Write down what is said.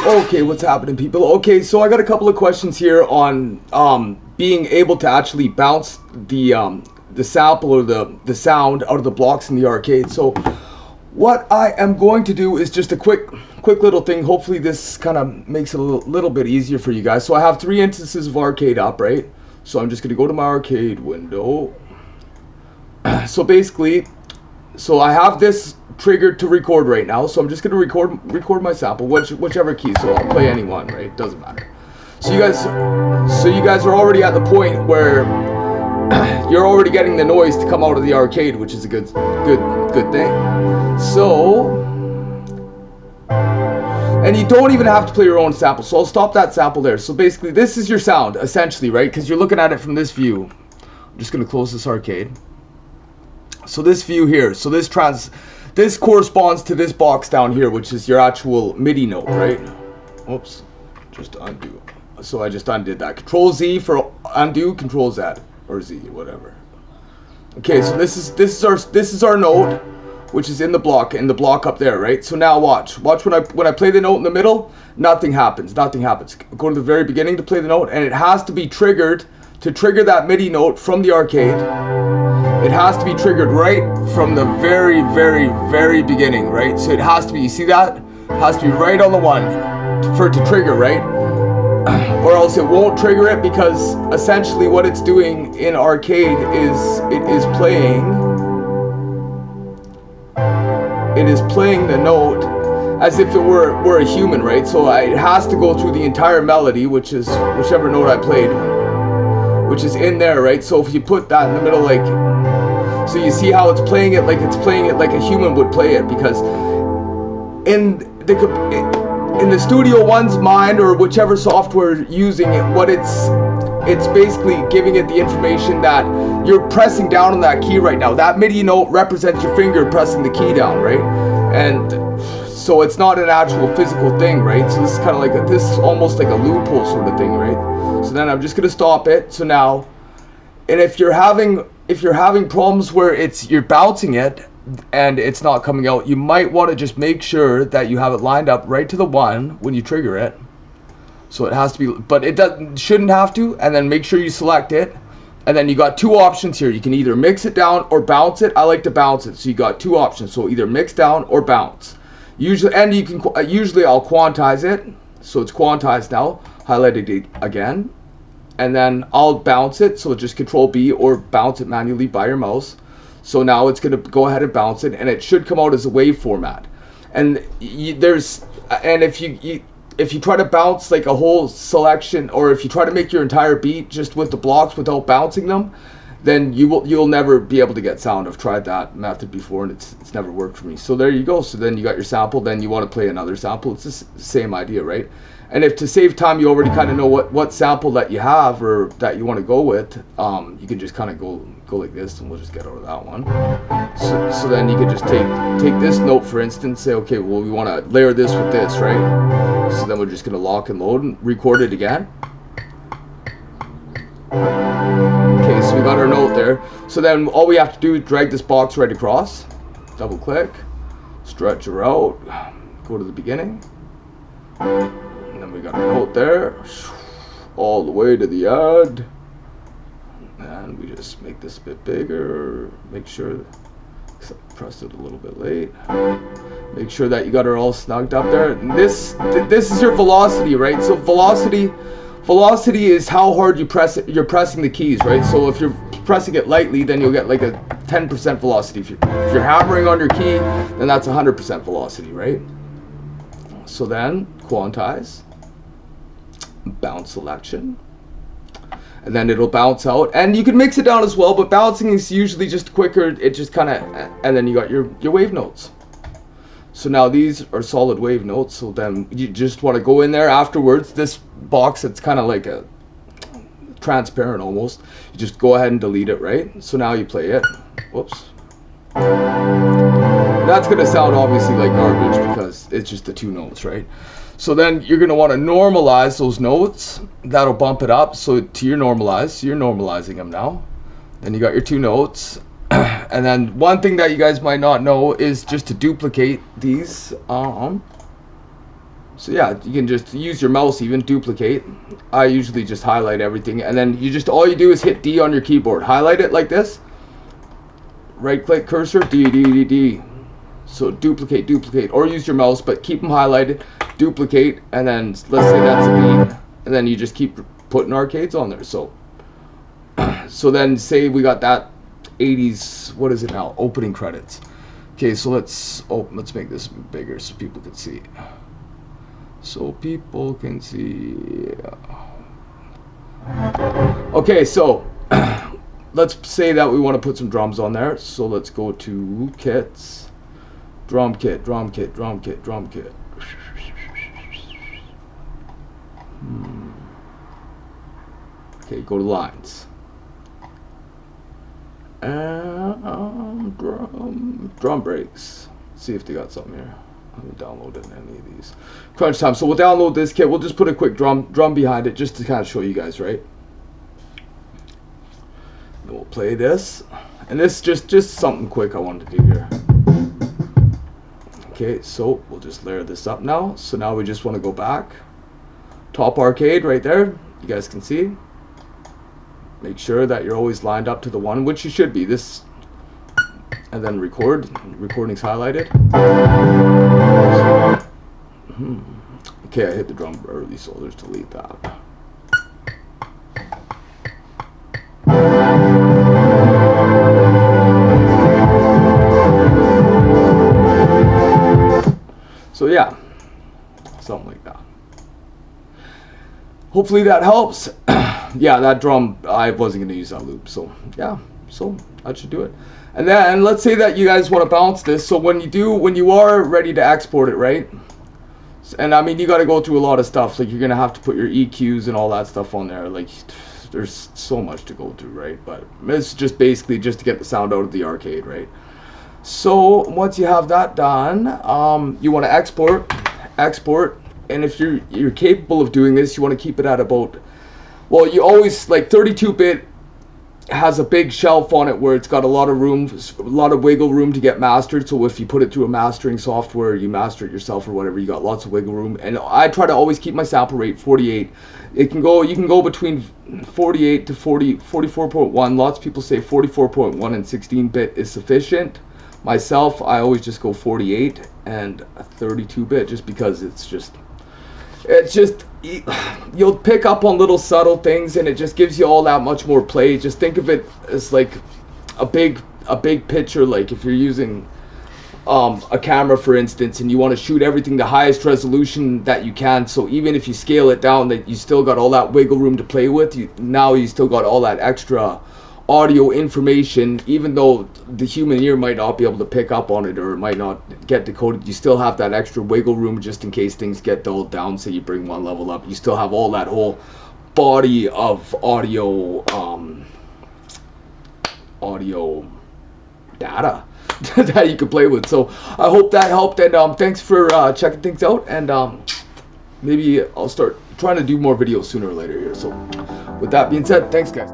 Okay, what's happening, people? Okay, so I got a couple of questions here on being able to actually bounce the sample or the sound out of the blocks in the arcade. So what I am going to do is just a quick little thing. Hopefully this kind of makes it a little bit easier for you guys. So I have 3 instances of arcade up, right? So I'm just going to go to my arcade window. So basically, so I have this triggered to record right now, so I'm just gonna record my sample, whichever key. So I'll play any one, right? Doesn't matter. So you guys are already at the point where you're already getting the noise to come out of the arcade, which is a good thing. So, and you don't even have to play your own sample. So I'll stop that sample there. So basically, this is your sound essentially, right? Because you're looking at it from this view. I'm just gonna close this arcade. So this view here, so this corresponds to this box down here, which is your actual MIDI note, right? Oops, just undo. So I just undid that. Control Z for undo, Control Z or Z, whatever. Okay, so this is our note, which is in the block up there, right? So now watch when I play the note in the middle, nothing happens. Go to the very beginning to play the note, and it has to be triggered to trigger that MIDI note from the arcade. It has to be triggered right from the very, very, very beginning, right? So it has to be, you see that? It has to be right on the one for it to trigger, right? Or else it won't trigger it, because essentially what it's doing in arcade is it is playing the note as if it were a human, right? So it has to go through the entire melody, which is whichever note I played, which is in there, right? So if you put that in the middle, like, so you see how it's playing it like a human would play it, because in the Studio One's mind, or whichever software using it, what it's basically giving it the information that you're pressing down on that key right now. That MIDI note represents your finger pressing the key down, right? And so it's not an actual physical thing, right? So this is kind of like this is almost like a loophole sort of thing, right? So then I'm just gonna stop it. So now, and if you're having problems where you're bouncing it and it's not coming out, you might want to just make sure that you have it lined up right to the one when you trigger it. So it has to be, but it shouldn't have to. And then make sure you select it. And then you got 2 options here. You can either mix it down or bounce it. I like to bounce it. So you got 2 options. So either mix down or bounce. Usually I'll quantize it. So it's quantized now. Highlighted it again. And then I'll bounce it, so just Control B, or bounce it manually by your mouse. So now it's gonna go ahead and bounce it, and it should come out as a wave format. And if you try to bounce like a whole selection, or if you try to make your entire beat just with the blocks without bouncing them, then you'll never be able to get sound. I've tried that method before, and it's never worked for me. So there you go. So then you got your sample. Then you want to play another sample. It's the same idea, right? And if to save time you already kind of know what sample that you have or that you want to go with, you can just kind of go like this, and we'll just get out of that one. So then you can just take this note, for instance, say, okay, well, we want to layer this with this, right? So then we're just going to lock and load and record it again. Okay, so we got our note there. So then all we have to do is drag this box right across, double click, stretch her out, go to the beginning. And then we got our note there, all the way to the end. And we just make this a bit bigger, make sure, I pressed it a little bit late. Make sure that you got her all snugged up there. And this is your velocity, right? So velocity is how hard you press it. You're pressing the keys, right? So if you're pressing it lightly, then you'll get like a 10% velocity. If you're hammering on your key, then that's 100% velocity, right? So then quantize, bounce selection, and then it'll bounce out. And you can mix it down as well, but bouncing is usually just quicker. It just kind of, and then you got your wave notes. So now these are solid wave notes. So then you just want to go in there afterwards. This box, it's kind of like a transparent almost. You just go ahead and delete it, right? So now you play it. Whoops. That's going to sound obviously like garbage because it's just the 2 notes, right? So then you're going to want to normalize those notes. That'll bump it up. So to your normalize, so you're normalizing them now. Then you got your 2 notes. And then one thing that you guys might not know is just to duplicate these. So yeah, you can just use your mouse, even duplicate. I usually just highlight everything, and then you just, all you do is hit D on your keyboard, highlight it like this, right click cursor, D, D, D, D. So duplicate, duplicate, or use your mouse, but keep them highlighted, duplicate, and then let's say that's a D, and then you just keep putting arcades on there. So so then say we got that 80s, what is it now, opening credits. Okay, so let's make this bigger so people can see. So people can see. Okay, so let's say that we want to put some drums on there. So let's go to kits, drum kit, drum kit, drum kit, drum kit. Okay, go to lines. And drum breaks. See if they got something here. I haven't downloaded any of these. Crunch time. So we'll download this kit. We'll just put a quick drum behind it just to kind of show you guys, right? And we'll play this. And this just something quick I wanted to do here. Okay, so we'll just layer this up now. So now we just want to go back. Top arcade right there. You guys can see. Make sure that you're always lined up to the one, which you should be. This, and then record. Recording's highlighted. Okay, I hit the drum early, so let's delete that. So yeah, something like that. Hopefully that helps. Yeah, that drum, I wasn't going to use that loop, so yeah, so that should do it. And then let's say that you guys want to bounce this. So when you are ready to export it, right? And I mean, you got to go through a lot of stuff. Like, you're going to have to put your EQs and all that stuff on there. Like, there's so much to go through, right? But it's just basically just to get the sound out of the arcade, right? So once you have that done, you want to export, and if you're capable of doing this, you want to keep it at about, well, you always, like, 32-bit has a big shelf on it where it's got a lot of room, a lot of wiggle room to get mastered. So if you put it through a mastering software, you master it yourself or whatever, you got lots of wiggle room. And I try to always keep my sample rate 48. You can go between 48 to 44.1. Lots of people say 44.1 and 16-bit is sufficient. Myself, I always just go 48 and 32-bit just because it's just you'll pick up on little subtle things, and it just gives you all that much more play. Just think of it as like a big picture. Like if you're using a camera, for instance, and you want to shoot everything the highest resolution that you can, so even if you scale it down, that you still got all that wiggle room to play with. Now you still got all that extra audio information, even though the human ear might not be able to pick up on it or it might not get decoded. You still have that extra wiggle room just in case things get dulled down. Say you bring one level up, you still have all that whole body of audio data that you can play with. So I hope that helped, and thanks for checking things out, and maybe I'll start trying to do more videos sooner or later here. So with that being said, thanks guys.